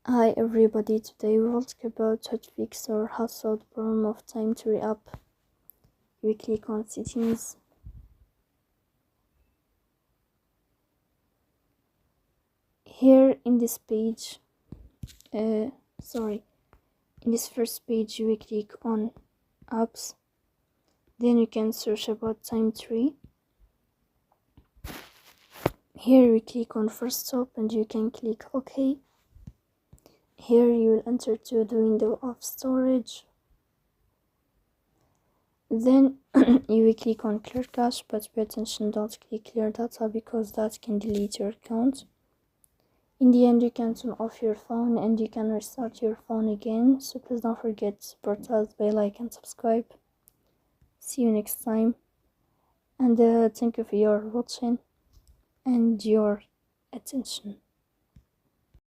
Hi everybody, today we will talk about how to fix or household problem of TimeTree app. We click on settings. Here in this page, in this first page we click on apps. Then you can search about TimeTree. Here we click on first stop and you can click OK. Here you will enter to the window of storage. Then you will click on clear cache, but pay attention, don't click clear data because that can delete your account. In the end, you can turn off your phone and you can restart your phone again. So please don't forget to support us by like and subscribe. See you next time, and thank you for your watching and your attention.